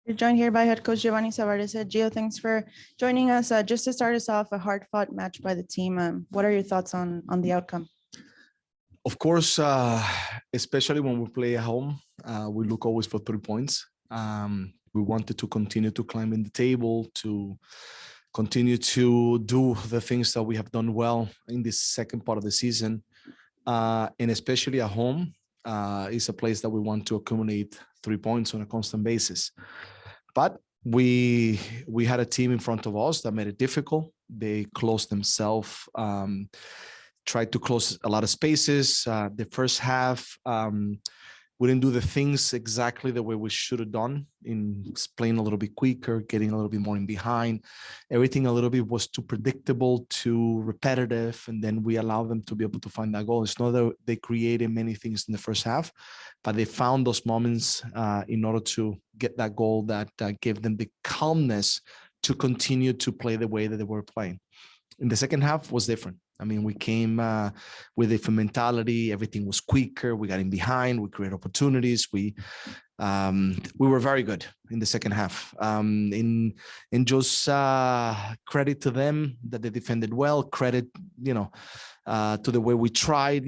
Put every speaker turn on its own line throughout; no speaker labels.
You're joined here by head coach Giovanni Savarese. Gio, thanks for joining us. Just to start us off, a hard-fought match by the team. What are your thoughts on the outcome?
Of course, especially when we play at home, we look always for 3 points. We wanted to continue to climb in the table, to continue to do the things that we have done well in this second part of the season. And especially at home, is a place that we want to accumulate 3 points on a constant basis. But we had a team in front of us that made it difficult. They closed themselves, tried to close a lot of spaces. The first half, we didn't do the things exactly the way we should have done in playing a little bit quicker, getting a little bit more in behind. Everything a little bit was too predictable, too repetitive, and then we allowed them to be able to find that goal. It's not that they created many things in the first half, but they found those moments in order to get that goal that gave them the calmness to continue to play the way that they were playing. In the second half was different. I mean, we came with a different mentality. Everything was quicker. We got in behind. We created opportunities. We were very good in the second half. In just credit to them that they defended well. Credit, to the way we tried.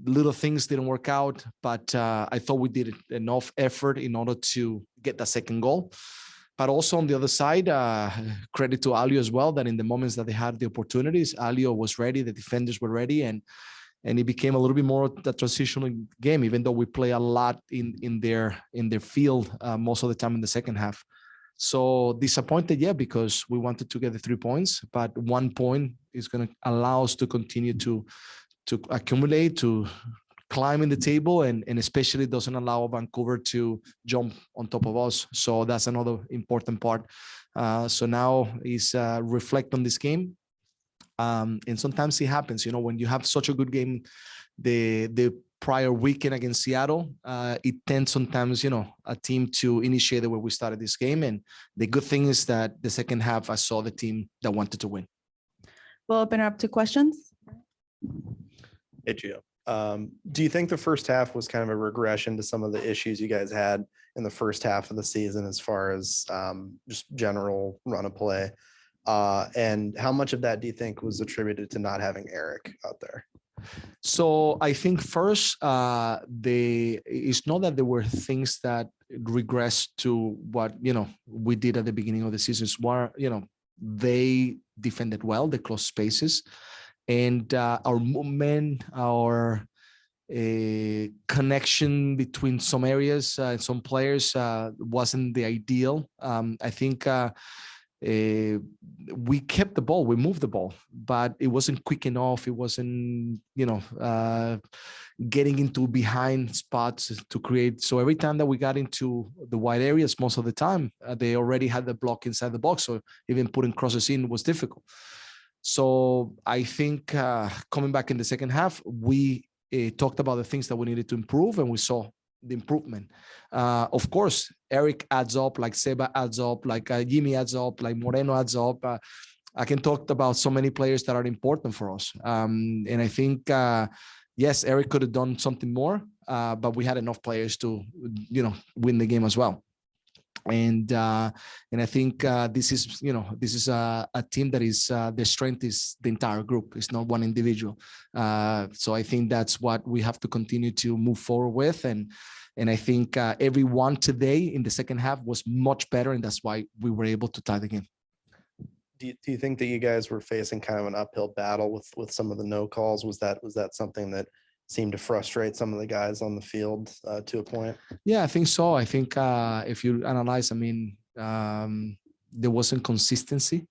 Little things didn't work out, but I thought we did enough effort in order to get the second goal. But also on the other side, credit to Alio as well, that in the moments that they had the opportunities, Alio was ready, the defenders were ready, and it became a little bit more the transitional game, even though we play a lot in their field most of the time in the second half. So disappointed, yeah, because we wanted to get the 3 points, but 1 point is going to allow us to continue to accumulate, to climb in the table, and especially doesn't allow Vancouver to jump on top of us. So that's another important part. So now is reflect on this game. And sometimes it happens, when you have such a good game, the prior weekend against Seattle, it tends sometimes, a team to initiate the way we started this game. And the good thing is that the second half, I saw the team that wanted to win.
We'll open it up to questions.
Hey, Gio. Do you think the first half was kind of a regression to some of the issues you guys had in the first half of the season as far as just general run of play? And how much of that do you think was attributed to not having Eric out there?
So I think first, it's not that there were things that regressed to what, we did at the beginning of the season. It's more, they defended well, they closed spaces. And our movement, our connection between some areas and some players wasn't the ideal. I think we kept the ball, we moved the ball, but it wasn't quick enough. It wasn't, getting into behind spots to create. So every time that we got into the wide areas, most of the time, they already had the block inside the box. So even putting crosses in was difficult. So I think coming back in the second half, we talked about the things that we needed to improve, and we saw the improvement. Of course, Eric adds up, like Seba adds up, like Jimmy adds up, like Moreno adds up. I can talk about so many players that are important for us. And I think, yes, Eric could have done something more, but we had enough players to, win the game as well. And I think this is a team that is the strength is the entire group. It's not one individual. So I think that's what we have to continue to move forward with. And I think everyone today in the second half was much better, and that's why we were able to tie the game.
Do you think that you guys were facing kind of an uphill battle with some of the no calls? Was that something that seemed to frustrate some of the guys on the field to a point?
Yeah, I think so. I think if you analyze, there wasn't consistency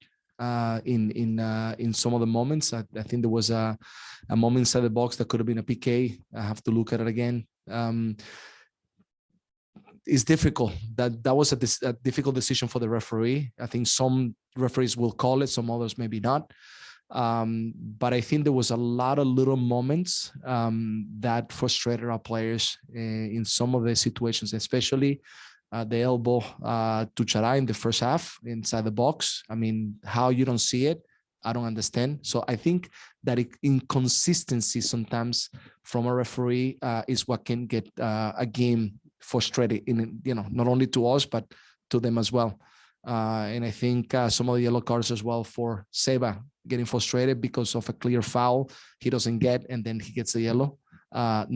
in some of the moments. I think there was a moment inside the box that could have been a PK. I have to look at it again. It's difficult. That was a difficult decision for the referee. I think some referees will call it, some others maybe not. But I think there was a lot of little moments that frustrated our players in some of the situations, especially the elbow to Chara in the first half inside the box. How you don't see it, I don't understand. So I think that inconsistency sometimes from a referee is what can get a game frustrated, not only to us, but to them as well. And I think some of the yellow cards as well for Seba getting frustrated because of a clear foul he doesn't get, and then he gets a yellow.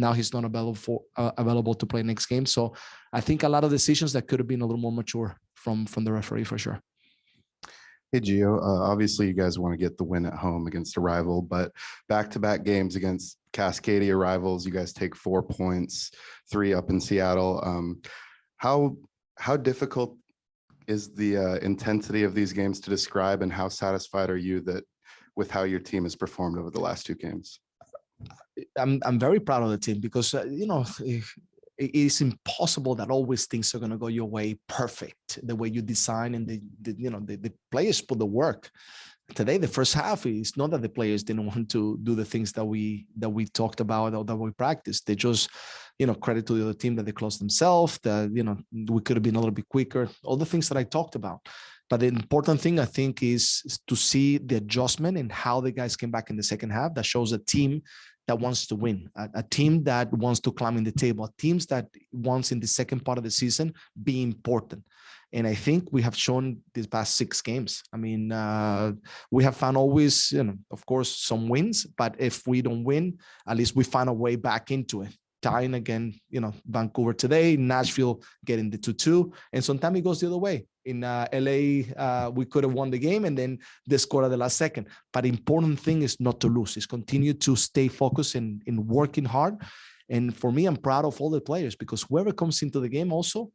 Now he's not available to play next game. So I think a lot of decisions that could have been a little more mature from the referee for sure.
Hey, Gio, obviously you guys want to get the win at home against a rival, but back-to-back games against Cascadia rivals, you guys take 4 points, 3 up in Seattle. How difficult is the intensity of these games to describe, and how satisfied are you with how your team has performed over the last 2 games?
I'm very proud of the team because, it is impossible that always things are going to go your way perfect, the way you design, and the players put the work. Today, the first half is not that the players didn't want to do the things that we talked about or that we practiced. They just, credit to the other team that they closed themselves, that, we could have been a little bit quicker, all the things that I talked about. But the important thing, I think, is to see the adjustment and how the guys came back in the second half. That shows a team that wants to win, a team that wants to climb in the table, teams that wants in the second part of the season be important. And I think we have shown these past 6 games. I mean, we have found always, of course, some wins, but if we don't win, at least we find a way back into it. Tying again, Vancouver today, Nashville getting the 2-2, and sometimes it goes the other way. In LA, we could have won the game and then they scored at the last second. But the important thing is not to lose, is continue to stay focused in working hard. And for me, I'm proud of all the players, because whoever comes into the game also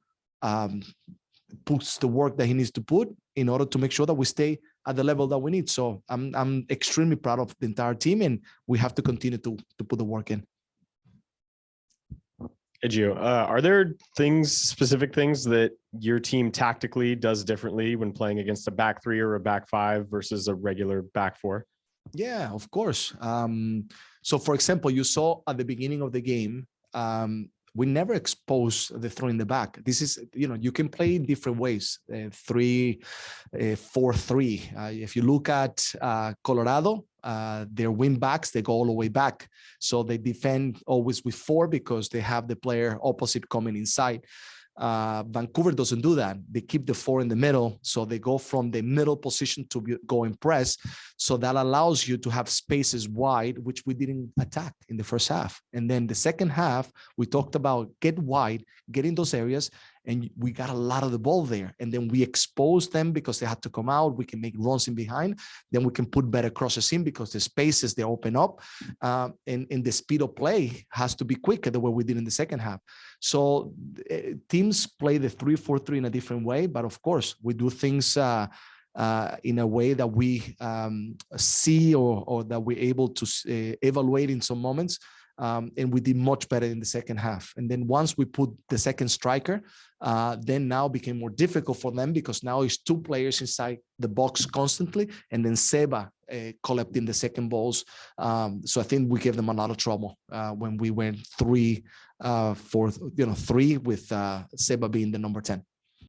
puts the work that he needs to put in order to make sure that we stay at the level that we need. So I'm extremely proud of the entire team, and we have to continue to put the work in.
Hey, Gio, are there specific things that your team tactically does differently when playing against a back 3 or a back 5 versus a regular back 4?
Yeah, of course. So, for example, you saw at the beginning of the game, we never expose the throw in the back. This is, you can play in different ways, 3, 4-3. If you look at Colorado, their wing backs, they go all the way back. So they defend always with 4 because they have the player opposite coming inside. Vancouver doesn't do that. They keep the 4 in the middle. So they go from the middle position to go and press. So that allows you to have spaces wide, which we didn't attack in the first half. And then the second half, we talked about get wide, get in those areas, and we got a lot of the ball there. And then we exposed them because they had to come out. We can make runs in behind. Then we can put better crosses in because the spaces, they open up. And the speed of play has to be quicker the way we did in the second half. So teams play the 3-4-3 in a different way. But of course, we do things in a way that we see or that we're able to evaluate in some moments. And we did much better in the second half. And then once we put the second striker, then now became more difficult for them because now it's 2 players inside the box constantly, and then Seba collecting the second balls. So I think we gave them a lot of trouble when we went 3-4-3 with Seba being the number 10.